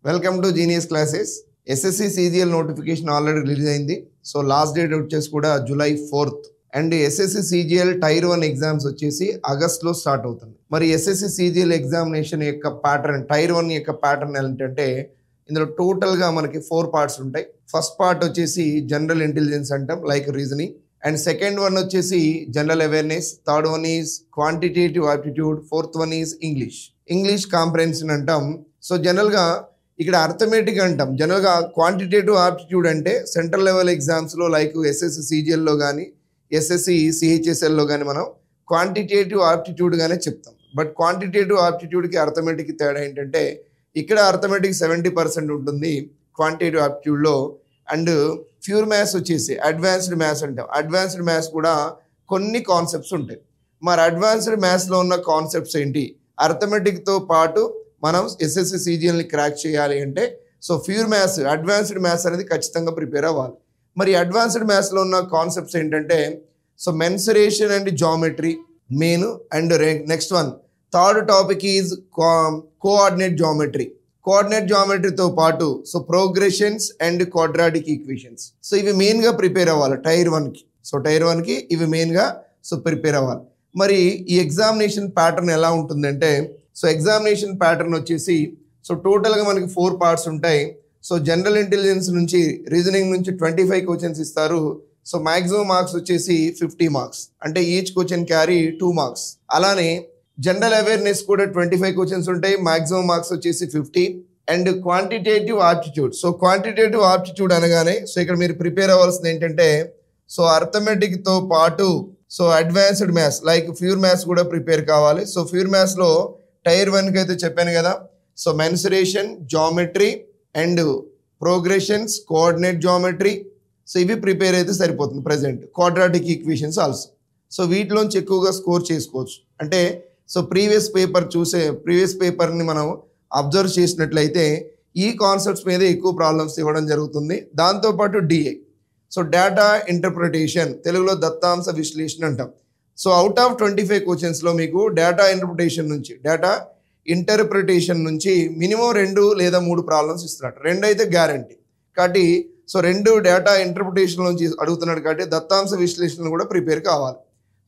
Welcome to genius classes. SSC CGL notification already release అయింది. So last date వచ్చేసి కూడా July 4th. And SSC CGL tyre 1 exams వచ్చేసి ఆగస్ట్లో start అవుతుంది. మరి ఎస్ఎస్సి సిజిఎల్ ఎగ్జామినేషన్ యొక్క ప్యాటర్న్, టైర్ 1 యొక్క ప్యాటర్న్ ఏంటంటే ఇందులో టోటల్గా మనకి 4 పార్ట్స్ ఉంటాయి. ఫస్ట్ పార్ట్ వచ్చేసి జనరల్ ఇంటెలిజెన్స్ అంటాం, like reasoning. And second one వచ్చేసి general awareness, third one is quantitative aptitude, fourth one is English comprehension అంటాం. సో జనరల్గా ఇక్కడ అర్థమెటిక్ అంటాం. జనరల్గా క్వాంటిటేటివ్ ఆప్టిట్యూడ్ అంటే సెంట్రల్ లెవెల్ ఎగ్జామ్స్లో లైక్ ఎస్ఎస్సి సిజిఎల్లో కానీ ఎస్ఎస్సి సిహెచ్ఎస్ఎల్లో కానీ మనం క్వాంటిటేటివ్ ఆప్టిట్యూడ్గానే చెప్తాం. బట్ క్వాంటిటేటివ్ ఆప్టిట్యూడ్కి అర్థమెటిక్ తేడా ఏంటంటే ఇక్కడ అర్థమెటిక్ 70% ఉంటుంది క్వాంటిటేటివ్ ఆప్టిట్యూడ్లో. అండ్ ప్యూర్ మ్యాథ్స్ వచ్చేసి అడ్వాన్స్డ్ మ్యాథ్స్ అంటాం. అడ్వాన్స్డ్ మ్యాథ్స్ కూడా కొన్ని కాన్సెప్ట్స్ ఉంటాయి. మరి అడ్వాన్స్డ్ మ్యాథ్స్లో ఉన్న కాన్సెప్ట్స్ ఏంటి? అర్థమెటిక్తో పాటు మనం ఎస్ఎస్సి సిజిఎల్ని క్రాక్ చేయాలి అంటే so pure maths, advanced maths అనేది ఖచ్చితంగా ప్రిపేర్ అవ్వాలి. మరి అడ్వాన్స్డ్ మ్యాథ్స్లో ఉన్న కాన్సెప్ట్స్ ఏంటంటే so mensuration and geometry main. And next one third topic is coordinate geometry. Coordinate జామెట్రీతో పాటు so progressions and quadratic equations. So ఇవి మెయిన్గా ప్రిపేర్ అవ్వాలి టైర్ 1కి. సో టైర్ 1కి ఇవి మెయిన్గా సో ప్రిపేర్ అవ్వాలి. మరి ఈ ఎగ్జామినేషన్ ప్యాటర్న్ ఎలా ఉంటుందంటే సో ఎగ్జామినేషన్ ప్యాటర్న్ వచ్చేసి సో టోటల్గా మనకి 4 పార్ట్స్ ఉంటాయి. సో జనరల్ ఇంటెలిజెన్స్ నుంచి, రీజనింగ్ నుంచి 25 క్వశ్చన్స్ ఇస్తారు. సో మ్యాక్సిమం మార్క్స్ వచ్చేసి 50 మార్క్స్, అంటే ఈచ్ క్వశ్చన్ క్యారీ 2 మార్క్స్. అలానే జనరల్ అవేర్నెస్ కూడా 25 క్వశ్చన్స్ ఉంటాయి, మ్యాక్సిమం మార్క్స్ వచ్చేసి 50. And quantitative aptitude. So quantitative aptitude అనగానే సో ఇక్కడ మీరు ప్రిపేర్ అవ్వాల్సింది ఏంటంటే సో అర్థమెటిక్తో పాటు so advanced maths like pure maths కూడా ప్రిపేర్ కావాలి. సో ప్యూర్ మ్యాథ్స్లో టైర్ 1కి అయితే చెప్పాను కదా, so mensuration, geometry and progressions, coordinate geometry, so ఇవి ప్రిపేర్ అయితే సరిపోతుంది. Present quadratic equations also. So వీటిలోంచి ఎక్కువగా స్కోర్ చేసుకోవచ్చు. అంటే సో ప్రీవియస్ పేపర్ని మనం అబ్జర్వ్ చేసినట్లయితే ఈ కాన్సెప్ట్స్ మీద ఎక్కువ ప్రాబ్లమ్స్ ఇవ్వడం జరుగుతుంది. దాంతోపాటు డిఏ, సో డేటా ఇంటర్ప్రిటేషన్, తెలుగులో దత్తాంశ విశ్లేషణ అంటాం. సో అవుట్ ఆఫ్ 25 క్వశ్చన్స్లో మీకు డేటా ఇంటర్ప్రిటేషన్ నుంచి మినిమం 2 లేదా 3 ప్రాబ్లమ్స్ ఇస్తున్నాడు. 2 అయితే గ్యారంటీ. కాబట్టి సో 2 డేటా ఇంటర్ప్రిటేషన్ నుంచి అడుగుతున్నాడు కాబట్టి దత్తాంశ విశ్లేషణ కూడా ప్రిపేర్ కావాలి.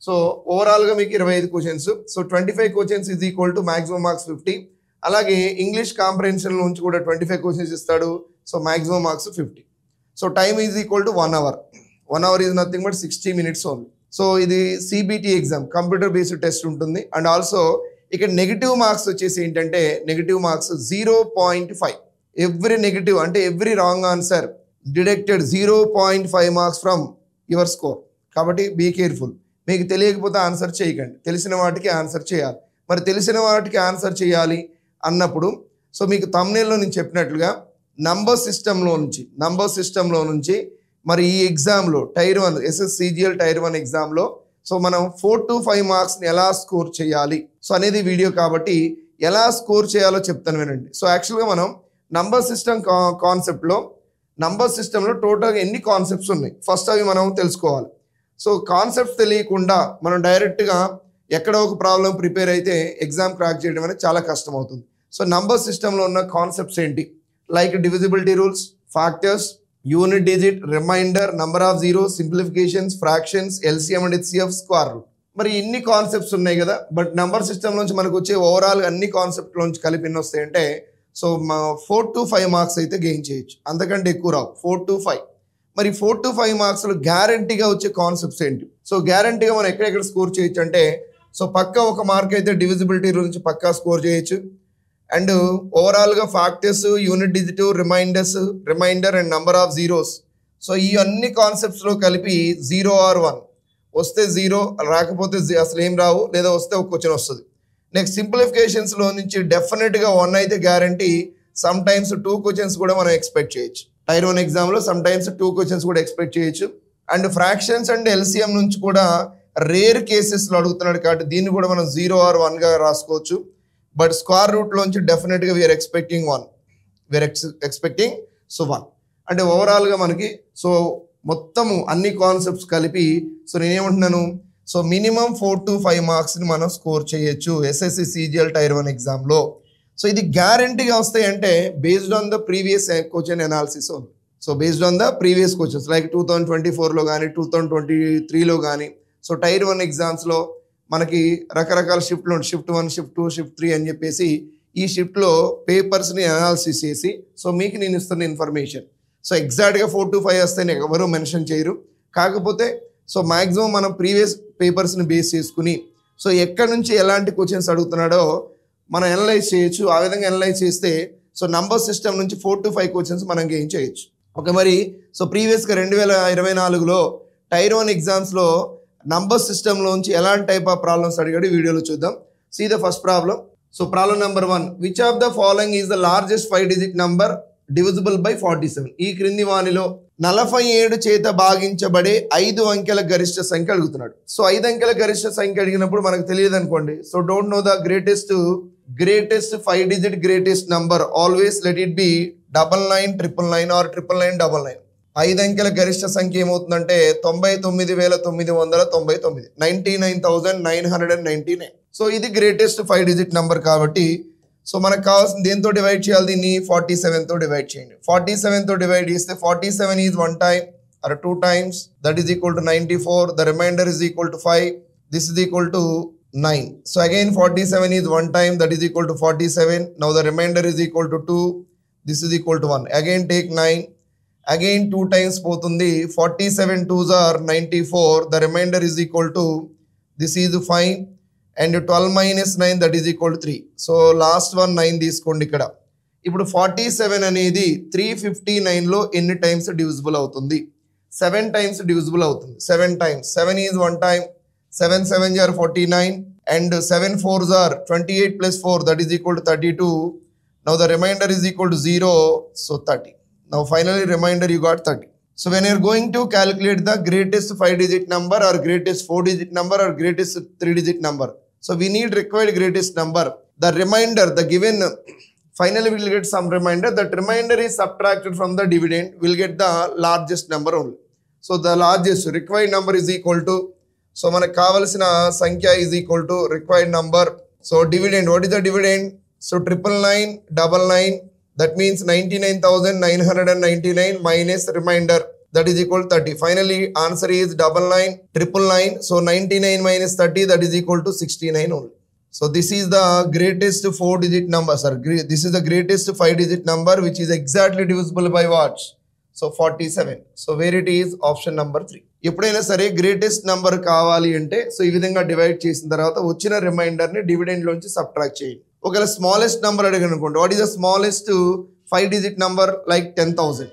సో ఓవరాల్గా మీకు 25 questions. So 25 questions is equal to maximum marks 50. అలాగే ఇంగ్లీష్ కాంప్రహెన్షన్ నుంచి కూడా 25 క్వశ్చన్స్ ఇస్తాడు. So maximum marks 50. So time is equal to 1 hour. 1 hour ఈజ్ nothing but 60 minutes only. So ఇది CBT exam, computer based test ఉంటుంది. And also ఇక్కడ negative marks వచ్చేసి ఏంటంటే నెగిటివ్ మార్క్స్ 0.5. ఎవ్రీ నెగిటివ్ అంటే every wrong answer deducted 0.5 marks from your score. కాబట్టి be careful. మీకు తెలియకపోతే ఆన్సర్ చేయకండి, తెలిసిన వాటికి ఆన్సర్ చేయాలి. మరి తెలిసిన వాటికి ఆన్సర్ చేయాలి అన్నప్పుడు సో మీకు థంబ్నెయిల్లో నేను చెప్పినట్లుగా నంబర్ సిస్టంలో నుంచి మరి ఈ ఎగ్జామ్లో టైర్ 1 ఎస్ఎస్ సిజిఎల్ టైర్ 1 ఎగ్జామ్లో సో మనం 4 to 5 మార్క్స్ని ఎలా స్కోర్ చేయాలి సో అనేది వీడియో. కాబట్టి ఎలా స్కోర్ చేయాలో చెప్తాను వినండి. సో యాక్చువల్గా మనం నంబర్ సిస్టంలో టోటల్గా ఎన్ని కాన్సెప్ట్స్ ఉన్నాయి ఫస్ట్ అవి మనం తెలుసుకోవాలి. సో కాన్సెప్ట్స్ తెలియకుండా మనం డైరెక్ట్గా ఎక్కడో ఒక ప్రాబ్లం ప్రిపేర్ అయితే ఎగ్జామ్ క్రాక్ చేయడం అనేది చాలా కష్టం అవుతుంది. సో నంబర్ సిస్టంలో ఉన్న కాన్సెప్ట్స్ ఏంటి? Like divisibility rules, factors, unit digit, remainder, number of zeros, simplifications, fractions, LCM and HCF, square root. మరి ఇన్ని కాన్సెప్ట్స్ ఉన్నాయి కదా. బట్ నంబర్ సిస్టమ్ నుంచి మనకు వచ్చే ఓవరాల్ అన్ని కాన్సెప్ట్ నుంచి కలిపి ఎన్ని వస్తాయంటే సో 4 to 5 మార్క్స్ అయితే గెయిన్ చేయొచ్చు, అంతకంటే ఎక్కువ రావు. 4 to 5. మరి 4 to 5 మార్క్స్లో గ్యారంటీగా వచ్చే కాన్సెప్ట్స్ ఏంటి? సో గ్యారంటీగా మనం ఎక్కడెక్కడ స్కోర్ చేయొచ్చు అంటే సో పక్కా 1 మార్క్ అయితే డివిజిబిలిటీ రూల్ నుంచి పక్కా స్కోర్ చేయొచ్చు. అండ్ ఓవరాల్గా factors, unit digit, remainder and number of zeros. So ఈ అన్ని కాన్సెప్ట్స్లో కలిపి 0 or 1 వస్తే 0, రాకపోతే అసలు ఏం రావు, లేదా వస్తే ఒక క్వశ్చన్ వస్తుంది. నెక్స్ట్ సింప్లిఫికేషన్స్లో నుంచి డెఫినెట్గా 1 అయితే గ్యారంటీ. సమ్ టైమ్స్ 2 క్వశ్చన్స్ కూడా మనం ఎక్స్పెక్ట్ చేయొచ్చు. టైర్ 1 ఎగ్జామ్లో సమ్ టైమ్స్ 2 క్వశ్చన్స్ కూడా ఎక్స్పెక్ట్ చేయొచ్చు. అండ్ ఫ్రాక్షన్స్ అండ్ ఎల్సిఎం నుంచి కూడా రేర్ కేసెస్లో అడుగుతున్నాడు కాబట్టి దీన్ని కూడా మనం 0 or 1గా రాసుకోవచ్చు. బట్ స్క్వేర్ రూట్లోంచి డెఫినెట్గా వీఆర్ ఎక్స్పెక్టింగ్ 1. అంటే ఓవరాల్గా మనకి సో మొత్తము అన్ని కాన్సెప్ట్స్ కలిపి సో నేనేమంటున్నాను సో మినిమం 4 to 5 మార్క్స్ని మనం స్కోర్ చేయొచ్చు ఎస్ఎస్సి సిజిఎల్ టైర్ 1 ఎగ్జామ్లో. సో ఇది గ్యారంటీగా వస్తాయి అంటే based on the previous question analysis only. So based on the previous questions like 2024లో కానీ 2023లో కానీ. సో టైర్ 1 ఎగ్జామ్స్లో మనకి రకరకాల షిఫ్ట్లు ఉంటాయి, షిఫ్ట్ 1, షిఫ్ట్ 2, షిఫ్ట్ 3 అని చెప్పేసి ఈ షిఫ్ట్లో పేపర్స్ని అనాలిసిస్ చేసి సో మీకు నేను ఇస్తున్న ఇన్ఫర్మేషన్. సో ఎగ్జాక్ట్గా 4 to 5 వస్తే ఎవరు మెన్షన్ చేయరు. కాకపోతే సో మ్యాక్సిమం మనం ప్రీవియస్ పేపర్స్ని బేస్ చేసుకుని సో ఎక్కడి నుంచి ఎలాంటి క్వశ్చన్స్ అడుగుతున్నాడో మనం అనలైజ్ చేయొచ్చు. ఆ విధంగా అనలైజ్ చేస్తే సో నంబర్ సిస్టమ్ నుంచి 4 to 5 క్వశ్చన్స్ మనం గెయిన్ చేయొచ్చు. ఓకే, మరి సో ప్రీవియస్గా 2024లో టైర్ 1 ఎగ్జామ్స్లో నంబర్ సిస్టంలోంచి ఎలాంటి టైప్ ఆఫ్ ప్రాబ్లమ్స్ అడిగాడు వీడియోలో చూద్దాం. See the first problem. So problem number 1, which of the following is the largest 5-digit number divisible by 47? ఈ క్రింది వానిలో 47 చేత భాగించబడే 5 అంకెల గరిష్ట సంఖ్య అడుగుతున్నాడు. సో 5 అంకెల గరిష్ట సంఖ్య అడిగినప్పుడు మనకు తెలియదు అనుకోండి. So don't know the greatest 5-digit greatest number, always let it be 9999 or 99999. 5 అంకెల గరిష్ట సంఖ్య ఏమవుతుందంటే 99,999, 99,999. సో ఇది గ్రేటెస్ట్ 5-digit నంబర్ కాబట్టి సో మనకు కావాల్సిన దేంతో డివైడ్ చేయాలి, దీన్ని 47తో డివైడ్ చేయండి. 47తో డివైడ్ చేస్తే 47 is 1 time or 2 times, that is equal to 94. The remainder is equal to 5. This is equal to 9. So again 47 is 1 time, that is equal to 47. Now the remainder is equal to 2. This is equal to 1. Again take 9. Again 2 times పోతుంది. 47 2s are 94. The remainder is equal to, this is 5. And 12 minus 9, that is equal to 3. So last one 9 తీసుకోండి ఇక్కడ. ఇప్పుడు 47 అనేది 359లో ఎన్ని times divisible అవుతుంది? 7 times divisible అవుతుంది. 7 times. 7 is 1 time. 7 7s are 49. And 7 4s are 28 plus 4, that is equal to 32. Now the remainder is equal to 0. So 30. Now finally remainder you got 30. So when you're going to calculate the greatest 5-digit number or greatest 4-digit number or greatest 3-digit number, so we need required greatest number. The remainder, the given, finally we'll get some remainder. That remainder is subtracted from the dividend. We'll get the largest number only. So the largest required number is equal to, so మనకు కావాల్సిన సంఖ్య is equal to required number. So dividend, what is the dividend? So 99999, that means 99,999 minus remainder, that is equal to 30. Finally answer is 99999. So 99 minus 30, that is equal to 69 only. So this is the greatest 4-digit number, sir. This is the greatest 5-digit number which is exactly divisible by what? So 47. So where it is? Option number 3. ఎప్పుడైనా సరే greatest number కావాలి అంటే so ఈ విధంగా divide చేసిన తర్వాత వచ్చిన రిమైండర్ని dividend లోంచి సబ్ట్రాక్ట్ చేయండి. ఒకవేళ స్మాలెస్ట్ నెంబర్ అడిగాను అనుకోండి, what is the smallest 5-digit number? Like 10,000.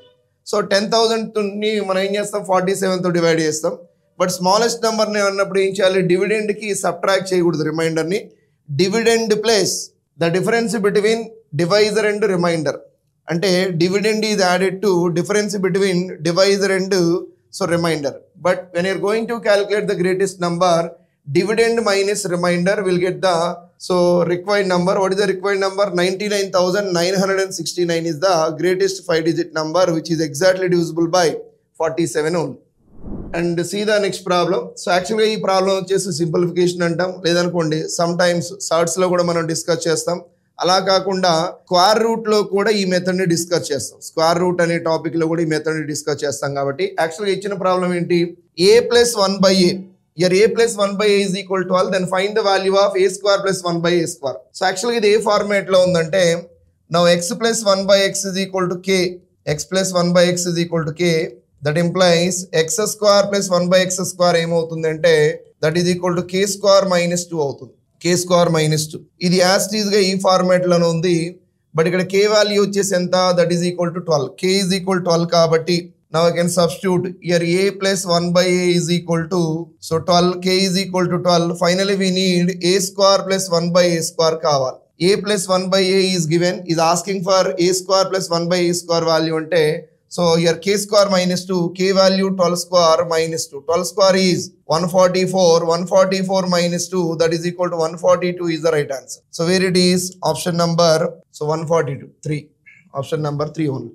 So 10,000ని మనం ఏం చేస్తాం, 47తో డివైడ్ చేస్తాం. బట్ స్మాలెస్ట్ నెంబర్ని అన్నప్పుడు ఏం చేయాలి, డివిడెండ్కి సబ్ట్రాక్ట్ చేయకూడదు రిమైండర్ని. Dividend plus the difference between divisor and remainder, అంటే dividend is added to difference between divisor and so remainder. But when you're going to calculate the greatest number, dividend minus remainder will get the so required number. What is the required number? 99,969 is the greatest 5-digit number which is exactly divisible by 47 only. And see the next problem. So actually ఈ problem వచ్చేసి simplification అంటాం, లేదనుకోండి some times shorts లో కూడా మనం discuss చేస్తాం. అలా కాకుండా స్క్వేర్ రూట్ లో కూడా ఈ మెథడ్ ని డిస్కస్ చేస్తాం. స్క్వేర్ రూట్ అనే టాపిక్ లో కూడా ఈ మెథడ్ ని డిస్కస్ చేస్తాం. కాబట్టి యాక్చువల్గా ఇచ్చిన ప్రాబ్లం ఏంటి, a plus 1 by a. Here a plus 1 by a is equal to 12, then find the value of a square plus 1 by a square. So actually ఇది ఏ ఫార్మాట్ లో ఉందంటే, now x plus 1 by x is equal to k. x plus 1 by x is equal to k. That implies x square plus 1 by x square ఏమవుతుందంటే that is equal to k square minus 2 అవుతుంది. k square minus 2. ఇది as it is గా ఈ format లోనే ఉంది. But ఇక్కడ k value వచ్చేసి ఎంత, that is equal to 12. k is equal to 12 కాబట్టి now I can substitute here a plus 1 by a is equal to, so 12, k is equal to 12. Finally we need a square plus 1 by a square కావాలి. a plus 1 by a is given, is asking for a square plus 1 by a square value అంటే, so here k square minus 2, k value 12 square minus 2. 12 square is 144, 144 minus 2, that is equal to 142 is the right answer. So where it is? Option number, so 142, 3. Option number 3 only.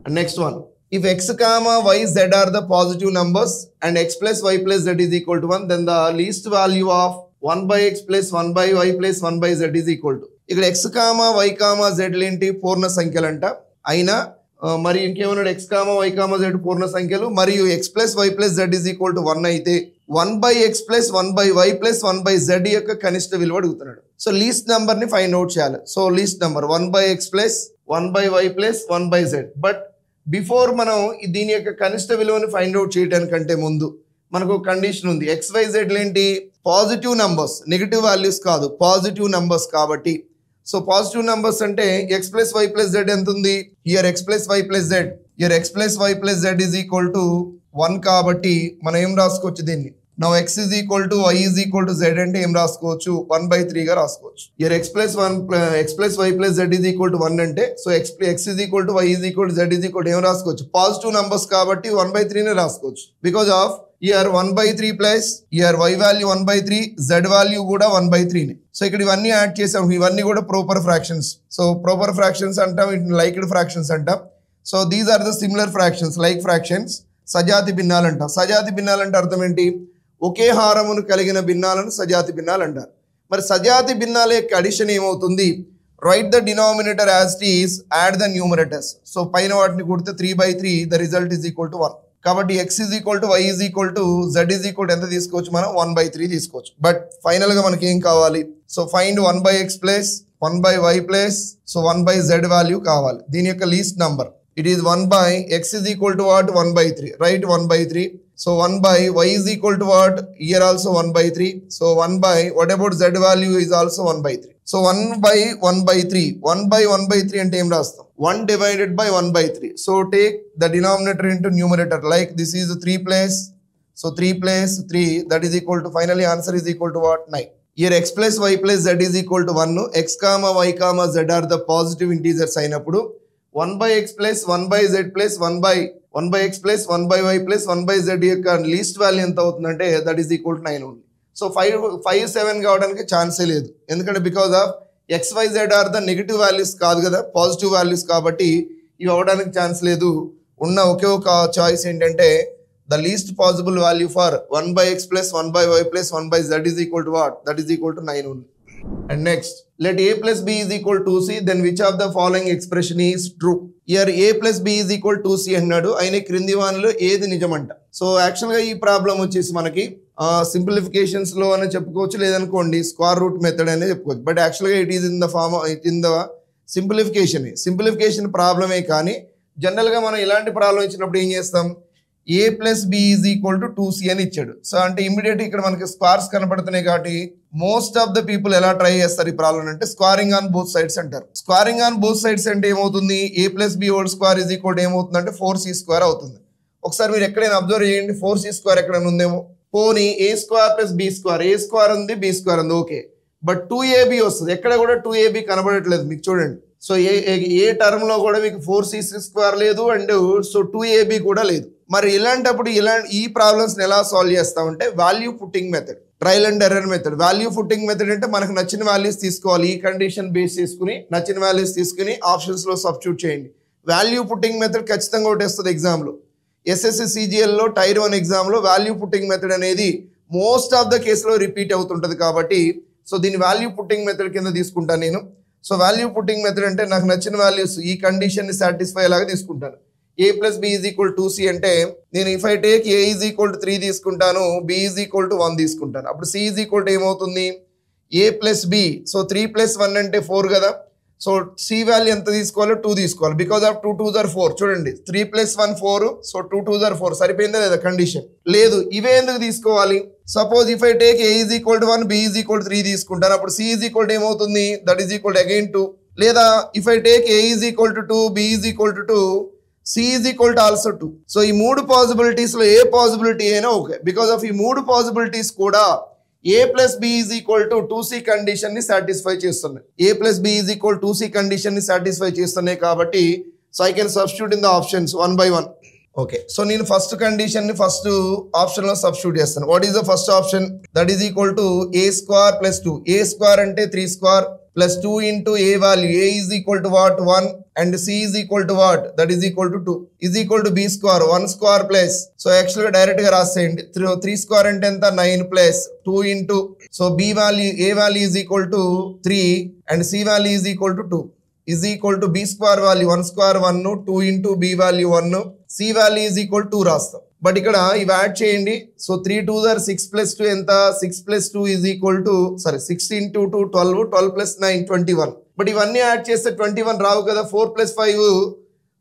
And next one. If x comma y z are the positive numbers and x plus y plus z is equal to 1, then the least value of 1 by x plus 1 by y plus 1 by z is equal to. ఇక్కడ x comma y comma z ఏంటి పూర్ణ సంఖ్యలంట. అయినా మరి ఇంకేమన్నాడు, x comma y comma z పూర్ణ సంఖ్యలు మరియు x plus why plus Z is equal to 1 అయితే 1/x plus 1/y plus 1/z యొక్క కనిష్ట విలువ అడుగుతున్నాడు. సో లీస్ట్ నెంబర్ ని ఫైండ్ అవుట్ చేయాలి. So least number 1/x plus 1/y plus 1/z. But before మనం దీని యొక్క కనిష్ట విలువని ఫైండ్ అవుట్ చేయడానికంటే ముందు మనకు కండిషన్ ఉంది. XYZ ఏంటి పాజిటివ్ నంబర్స్, నెగిటివ్ వాల్యూస్ కాదు, పాజిటివ్ నంబర్స్ కాబట్టి. సో పాజిటివ్ నంబర్స్ అంటే X plus why plus Z ఎంత ఉంది, here X plus why plus Z, here X plus why plus Z is equal to 1 కాబట్టి మనం ఏం రాసుకోవచ్చు దీన్ని, now X is equal to Y is equal to Z అంటే ఏం రాసుకోవచ్చు, 1/3 గా రాసుకోవచ్చు. Here X plus why plus Z is equal to 1 అంటే so X is equal to Y is equal to Z is equal to ఏం రాసుకోవచ్చు, positive numbers కాబట్టి 1/3 నే రాసుకోవచ్చు. Because of here 1/3 plus here y value 1/3, z value కూడా 1/3 నే. So ఇక్కడ ఇవన్నీ యాడ్ చేసాం, ఇవన్నీ కూడా proper fractions. So proper fractions అంటాం, వీటిని లైక్డ్ ఫ్రాక్షన్స్ అంటాం. So these are the similar fractions, like fractions. సజాతి భిన్నాలు అంటాం. సజాతి భిన్నాలు అంటే అర్థం ఏంటి, ఒకే హారమును కలిగిన భిన్నాలను సజాతి భిన్నాలు అంటారు. మరి సజాతి భిన్నాల యొక్క అడిషన్ ఏమవుతుంది, write the denominator as it is, add the numerators. So పైన వాటిని కొడితే 3/3 the result is equal to 1. కాబట్టి X is equal to Y is equal to Z is equal to ఎంత తీసుకోవచ్చు మనం, 1/3 తీసుకోవచ్చు. బట్ ఫైనల్ గా మనకి ఏం కావాలి, so find 1/x plus 1/y plus so 1/z value కావాలి. దీని యొక్క least number it is 1/x is equal to what 1/3, right 1/3. So 1/y is equal to what, year also 1/3. So 1/, what about z value is also 1/3. So 1/1/3, 1/1/3 అంటే ఏం రాస్తాం, 1 divided by 1/3. So take the denominator into numerator, like this is 3 plus, so 3 plus 3 that is equal to, finally answer is equal to what, 9. Here x plus y plus z is equal to 1. X comma y comma z are the positive integers అయినప్పుడు 1/x plus 1/z plus 1/x plus 1/y plus 1/z యొక్క least value ఎంత అవుతుందంటే that is equal to 9 only. So 5 7 కావడానికి ఛాన్సే లేదు, ఎందుకంటే because of XYZ are the negative values కాదు కదా, పాజిటివ్ వాల్యూస్ కాబట్టి ఇవి అవ్వడానికి ఛాన్స్ లేదు. ఉన్న ఒకే ఒక చాయిస్ ఏంటంటే the least possible value for 1/x plus 1/y plus 1/z is equal to what, that is equal to 9 only. And next let a plus b is equal to c, then which of the following expression is true. Here a plus b is equal to c అన్నాడు, అయిన క్రింది వానిలో ఏది నిజమంట. So యాక్చువల్గా ఈ problem వచ్చేసి మనకి simplifications లో అని చెప్పుకోవచ్చు, లేదనుకోండి స్క్వేర్ రూట్ మెథడ్ అనేది చెప్పుకోవచ్చు. బట్ యాక్చువల్గా it is in the simplification ప్రాబ్లమే. కానీ జనరల్గా మనం ఇలాంటి ప్రాబ్లం ఇచ్చినప్పుడు ఏం చేస్తాం, a plus b is equal to 2c అని ఇచ్చాడు. సో అంటే ఇమీడియట్ ఇక్కడ మనకి స్క్వేర్స్ కనపడుతున్నాయి కాబట్టి మోస్ట్ ఆఫ్ ద పీపుల్ ఎలా ట్రై చేస్తారు ఈ ప్రాబ్లం అంటే స్క్వేరింగ్ ఆన్ బోత్ సైడ్స్ అంటారు. స్క్వేరింగ్ ఆన్ బోత్ సైడ్స్ అంటే ఏమవుతుంది, a plus b whole square is equal to ఏమవుతుంది అంటే 4c² అవుతుంది. ఒకసారి మీరు ఎక్కడైనా అబ్జర్వ్ చేయండి, 4c² ఎక్కడైనా ఉందేమో, పోనీ a square plus b square, a square ఉంది b స్క్వేర్ ఉంది ఓకే, బట్ 2ab వస్తుంది, ఎక్కడ కూడా 2ab కనబడట్లేదు మీకు చూడండి. సో ఏ టర్మ్ లో కూడా మీకు 4c² లేదు అండ్ సో 2ab కూడా లేదు. మరి ఇలాంటప్పుడు ఈ ప్రాబ్లమ్స్ ఎలా సాల్వ్ చేస్తామంటే value putting method, trial and error method. Value putting method అంటే మనకు నచ్చిన వాల్యూస్ తీసుకోవాలి, ఈ కండిషన్ బేస్ చేసుకుని నచ్చిన వాల్యూస్ తీసుకుని ఆప్షన్స్ లో సబ్స్టిట్యూట్ చేయండి. వాల్యూ పుట్టింగ్ మెథడ్ ఖచ్చితంగా ఒకటి వస్తుంది ఎగ్జామ్ లో. SSC CGL లో టైర్ 1 ఎగ్జామ్ లో వాల్యూ పుట్టింగ్ మెథడ్ అనేది మోస్ట్ ఆఫ్ ద కేసులో రిపీట్ అవుతుంటది కాబట్టి సో దీని వాల్యూ పుట్టింగ్ మెథడ్ కింద తీసుకుంటాను నేను. సో వాల్యూ పుట్టింగ్ మెథడ్ అంటే నాకు నచ్చిన వాల్యూస్ ఈ కండిషన్ ని సాటిస్ఫై అయ్యేలాగా తీసుకుంటాను. a plus b is equal to c అంటే నేను if I take a is equal to 3 తీసుకుంటాను, b ఈజ్ ఈక్వల్ టు 1 తీసుకుంటాను. అప్పుడు c ఈజ్ ఈక్వల్ టు ఏమవుతుంది, a plus b. So 3 plus 1 అంటే 4 కదా, సో c వాల్యూ ఎంత తీసుకోవాలి, 2 తీసుకోవాలి. Because of 2 2s are 4. చూడండి 3 ప్లస్ 1 4, సో 2 2s are 4. సరిపోయిందా లేదా కండిషన్? లేదు, ఇవే ఎందుకు తీసుకోవాలి. Suppose if I take a is equal to 1, b is equal to 3 తీసుకుంటాను, అప్పుడు c ఈజ్ ఈక్వల్ టు ఏమవుతుంది, that is equal to again 2. లేదా if I take a is equal to 2, b is equal to 2, c is equal to also 2. So ఈ 3 possibilities లో a possibility అయినా okay. Because of ఈ 3 possibilities కూడా a plus b is equal to 2c condition ని satisfy చేస్తున్నాయి. a plus b is equal 2c condition ని satisfy చేస్తున్నాయి కాబట్టి so I can substitute in the options 1 by 1. Okay, so నేను first condition ని first option లో substitute చేస్తాను. What is the first option, that is equal to a square plus 2. a square అంటే 3 square plus 2 into a value, a is equal to what 1 and c is equal to what? That is equal to 2 is equal to b square 1 square plus. So actually direct గా రాసేయండి. 3 square అంటే ఎంత? 9 plus 2 into, so b value, a value is equal to 3 and c value is equal to 2 is equal to b square value 1 square 1 2 into b value 1 c value is equal to 2 రాస్తాం. But ఇక్కడ ఇవి add చేయండి. So 3 2s are 6 plus 2 ఎంత? 6 plus 2 is equal to, sorry, 6 into 2 12, 12 plus 9 21. But ఇవన్నీ add చేస్తే 21 రావు కదా. 4 plus 5,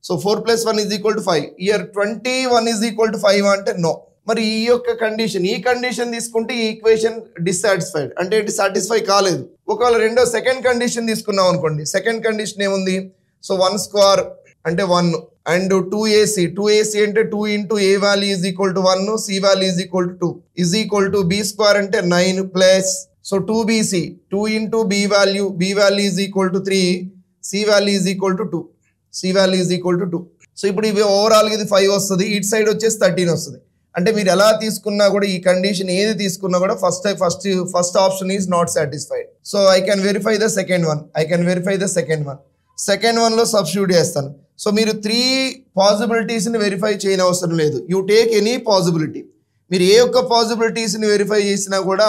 so 4 plus 1 is equal to 5. Year 21 is equal to 5 అంటే no. మరి ఈ యొక్క కండిషన్, ఈ కండిషన్ తీసుకుంటే ఈ ఈక్వేషన్ డిస్సాటిస్ఫైడ్ అంటే ఇది సాటిస్ఫై కాలేదు. ఒకవేళ రెండో సెకండ్ కండిషన్ తీసుకున్నాం అనుకోండి. సెకండ్ కండిషన్ ఏముంది? సో 1 square అంటే 1 and 2ac అంటే 2 into a value is equal to 1 c value is equal to 2 is equal to b square అంటే 9 plus, so 2bc 2 into b value is equal to 3 c value is equal to 2 c value is equal to 2. So ఇప్పుడు ఇవి overall ఇది 5 వస్తుంది. ఇటు side వచ్చేసి 13 వస్తుంది. అంటే మీరు ఎలా తీసుకున్నా కూడా ఈ కండిషన్ ఏది తీసుకున్నా కూడా first option is not satisfied. So I can verify the second one. Second one లో సబ్స్టిట్యూట్ చేస్తాను. సో మీరు 3 పాసిబిలిటీస్ని వెరిఫై చేయని అవసరం లేదు. You take any possibility. మీరు ఏ ఒక్క పాసిబిలిటీస్ని వెరిఫై చేసినా కూడా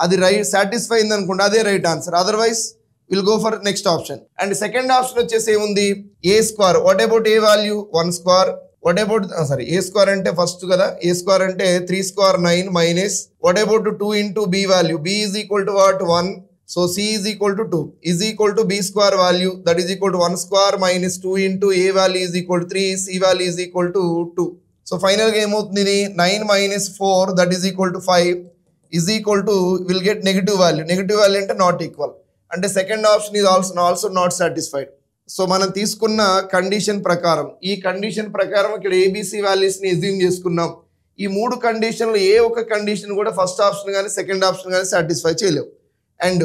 అది రైట్ సాటిస్ఫై అయింది అనుకోండి, అదే right answer. Otherwise will go for next option. And second option వచ్చేసి ఏముంది? A square. What about a value? 1 square. What about, sorry, a square అంటే ఫస్ట్ కదా. ఏ స్క్వేర్ అంటే 3 square 9 minus what about 2 into b value. b is equal to what? 1. So c is equal to 2 is equal to b square value, that is equal to 1 square minus 2 into a value is equal to 3, c value is equal to 2. So final game అవుతుంది 9 minus 4 that is equal to 5 is equal to, will get negative value అంటే not equal. అంటే second option is also not satisfied. So మనం తీసుకున్న condition ప్రకారం, ఈ condition ప్రకారం ఇక్కడ ABC values ని అజ్యూమ్ చేసుకున్నాం. ఈ 3 కండిషన్లు ఏ ఒక్క కండిషన్ కూడా ఫస్ట్ ఆప్షన్ కానీ సెకండ్ ఆప్షన్ కానీ సాటిస్ఫై చేయలేవు. And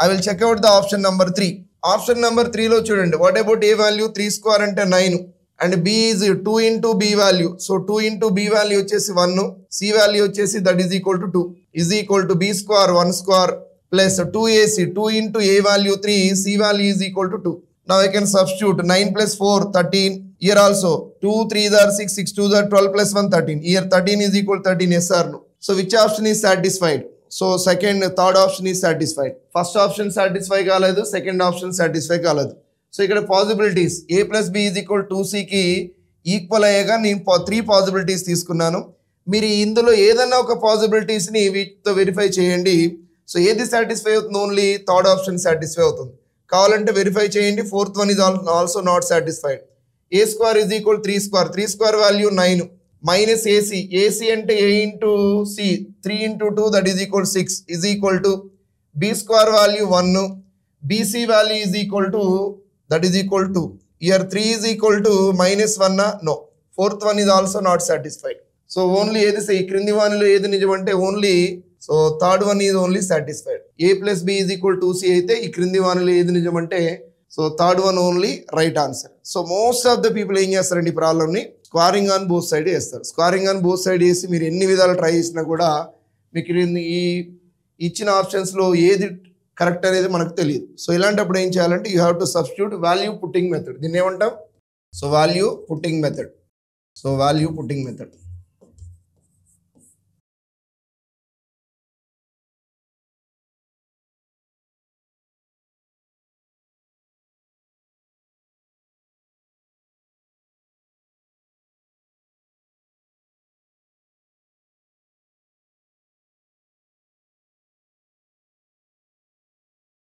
I will check out the option number 3. Option number 3 లో చూడండి. What about a value? 3 square అంటే 9 and b is 2 into b value. So 2 into b value వచ్చేసి 1, c value వచ్చేసి that is equal to 2 is equal to b square 1 square plus 2ac 2 into a value 3, c value is equal to 2. Now I can substitute 9 plus 4 13. Here also 2 3s are 6 6 2s are 12 plus 1 13. Here 13 is equal to 13. Yes or no? So which option is satisfied? So third option is satisfied. First option satisfy కాలేదు, second option satisfy కాలేదు. So ఇక్కడ possibilities a plus b is equal to 2cకి equal అయ్యేగా నేను 3 possibilities తీసుకున్నాను. మీరు ఇందులో ఏదైనా ఒక పాసిబిలిటీస్ని వీటితో వెరిఫై చేయండి. సో ఏది సాటిస్ఫై అవుతుంది? ఓన్లీ థర్డ్ ఆప్షన్ సాటిస్ఫై అవుతుంది. కావాలంటే వెరిఫై చేయండి. Fourth one is also not satisfied. A square is equal 3 square value 9 minus ac అంటే a into c 3 into 2 that is equal to 6 is equal to b square value 1, bc value is equal to, that is equal to, here 3 is equal to minus 1 no. Fourth one is also not satisfied. So only ఏది ఈ క్రింది వానిలో ఏది నిజం అంటే only, so third one is only satisfied. a plus b is equal to c అయితే ఈ క్రింది వానిలో ఏది నిజం అంటే, so third one only right answer. So most of the people ఏం చేస్తారండి ఈ ప్రాబ్లమ్ని? స్క్వారింగ్ ఆన్ బోత్ సైడ్ చేస్తారు. స్క్వారింగ్ ఆన్ బోత్ సైడ్ చేసి మీరు ఎన్ని విధాలు ట్రై చేసినా కూడా మీకు ఈ ఇచ్చిన ఆప్షన్స్లో ఏది కరెక్ట్ అనేది మనకు తెలియదు. సో ఇలాంటప్పుడు ఏం చేయాలంటే you have to substitute value putting method. దీన్ని ఏమంటాం? So value putting method.